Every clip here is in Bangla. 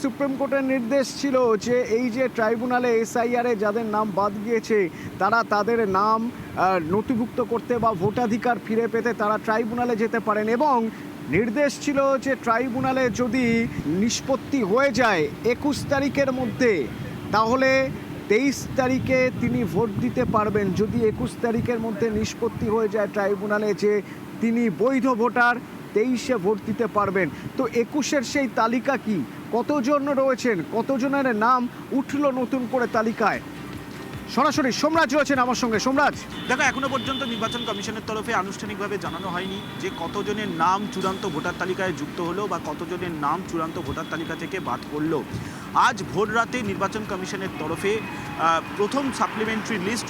সুপ্রিম কোর্টের নির্দেশ ছিল যে এই যে ট্রাইব্যুনালে এসআইআরে যাদের নাম বাদ গিয়েছে তারা তাদের নাম নথিভুক্ত করতে বা ভোটাধিকার ফিরে পেতে তারা ট্রাইব্যুনালে যেতে পারেন, এবং নির্দেশ ছিল যে ট্রাইব্যুনালে যদি নিষ্পত্তি হয়ে যায় 21 তারিখের মধ্যে, তাহলে 23 তারিখে তিনি ভোট দিতে পারবেন। যদি 21 তারিখের মধ্যে নিষ্পত্তি হয়ে যায় ট্রাইব্যুনালে যে তিনি বৈধ ভোটার, 23-এ ভোট দিতে পারবেন। তো 21-এর সেই তালিকা কি, কতজন রয়েছেন, কতজনের নাম উঠল নতুন করে তালিকায়? সরাসরি সোমরাজ রয়েছেন আমার সঙ্গে। সোমরাজ, দেখো, এখনো পর্যন্ত নির্বাচন কমিশনের তরফে আনুষ্ঠানিকভাবে জানানো হয়নি যে কতজনের নাম চূড়ান্ত ভোটার তালিকায় যুক্ত হলো বা কতজনের নাম চূড়ান্ত ভোটার তালিকা থেকে বাদ পড়লো। আজ ভোর রাতে নির্বাচন কমিশনের তরফে প্রথম সাপ্লিমেন্টারি লিস্ট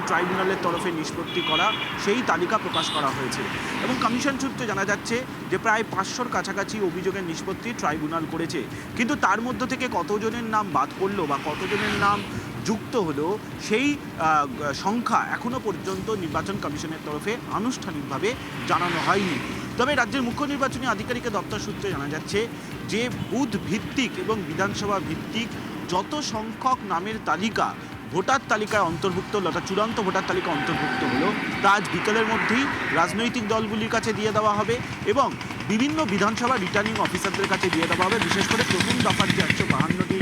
ট্রাইব্যুনালের তরফে নিষ্পত্তি করা সেই তালিকা প্রকাশ করা হয়েছে, এবং কমিশন সূত্রে জানা যাচ্ছে যে প্রায় 500-র কাছাকাছি অভিযোগের নিষ্পত্তি ট্রাইব্যুনাল করেছে। কিন্তু তার মধ্য থেকে কতজনের নাম বাদ পড়লো বা কতজনের নাম যুক্ত হলো সেই সংখ্যা এখনো পর্যন্ত নির্বাচন কমিশনের তরফে আনুষ্ঠানিকভাবে জানানো হয়নি। তবে রাজ্যের মুখ্য নির্বাচনী আধিকারিকের দপ্তর সূত্রে জানা যাচ্ছে যে বুথ ভিত্তিক এবং বিধানসভা ভিত্তিক যত সংখ্যক নামের তালিকা ভোটার তালিকায় অন্তর্ভুক্ত হলো, অর্থাৎ চূড়ান্ত ভোটার তালিকা অন্তর্ভুক্ত হলো, তা আজ বিকেলের মধ্যেই রাজনৈতিক দলগুলির কাছে দিয়ে দেওয়া হবে এবং বিভিন্ন বিধানসভা রিটার্নিং অফিসারদের কাছে দিয়ে দেওয়া হবে। বিশেষ করে প্রথম দফার যে 152টি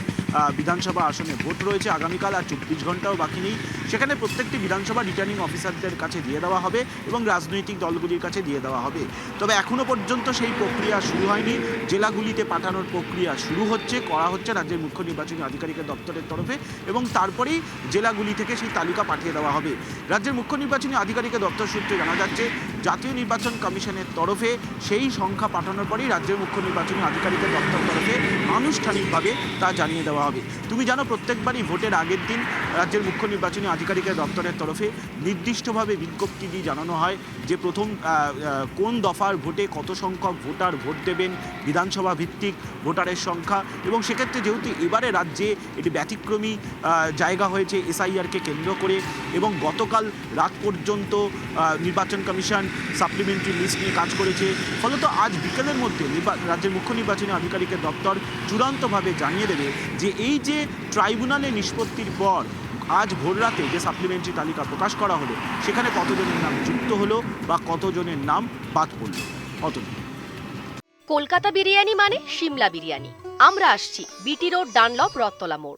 বিধানসভা আসনে ভোট রয়েছে, আগামীকাল আর 24 ঘন্টাও বাকি নেই, সেখানে প্রত্যেকটি বিধানসভা রিটার্নিং অফিসারদের কাছে দিয়ে দেওয়া হবে এবং রাজনৈতিক দলগুলির কাছে দিয়ে দেওয়া হবে। তবে এখনও পর্যন্ত সেই প্রক্রিয়া শুরু হয়নি। জেলাগুলিতে পাঠানোর প্রক্রিয়া শুরু করা হচ্ছে রাজ্যের মুখ্য নির্বাচনী আধিকারিকের দপ্তরের তরফে, এবং তারপরেই জেলাগুলি থেকে সেই তালিকা পাঠিয়ে দেওয়া হবে। রাজ্যের মুখ্য নির্বাচনী আধিকারিকের দপ্তর সূত্রে জানা যাচ্ছে জাতীয় নির্বাচন কমিশনের তরফে সেই সংখ্যা পাঠানোর পরেই রাজ্যের মুখ্য নির্বাচনী আধিকারিকের দপ্তর তরফে আনুষ্ঠানিকভাবে তা জানিয়ে দেওয়া হবে। তুমি জানো, প্রত্যেকবারই ভোটের আগের দিন রাজ্যের মুখ্য নির্বাচনী আধিকারিকের দপ্তরের তরফে নির্দিষ্টভাবে বিজ্ঞপ্তি দিয়ে জানানো হয় যে প্রথম কোন দফার ভোটে কত সংখ্যক ভোটার ভোট দেবেন, বিধানসভা ভিত্তিক ভোটারের সংখ্যা, এবং সেক্ষেত্রে যেহেতু এবারে রাজ্যে এটি ব্যতিক্রমী জায়গা হয়েছে এসআইআরকে কেন্দ্র করে, এবং গতকাল রাত পর্যন্ত নির্বাচন কমিশন সাপ্লিমেন্টারি লিস্ট নিয়ে কাজ করেছে, ফলত আজ বিকেলের মধ্যে রাজ্যের মুখ্য নির্বাচনী আধিকারিকের দপ্তর চূড়ান্তভাবে জানিয়ে দেবে যে এই যে ট্রাইব্যুনালে নিষ্পত্তির পর আজ ভোর রাতে যে সাপ্লিমেন্টারি তালিকা প্রকাশ করা হলো সেখানে কতজনের নাম যুক্ত হলো বা কতজনের নাম বাদ পড়ল। কলকাতা বিরিয়ানি মানে সিমলা বিরিয়ানি। আমরা আসছি বিটি রোড, ডানলপ, রথতলা মোড়।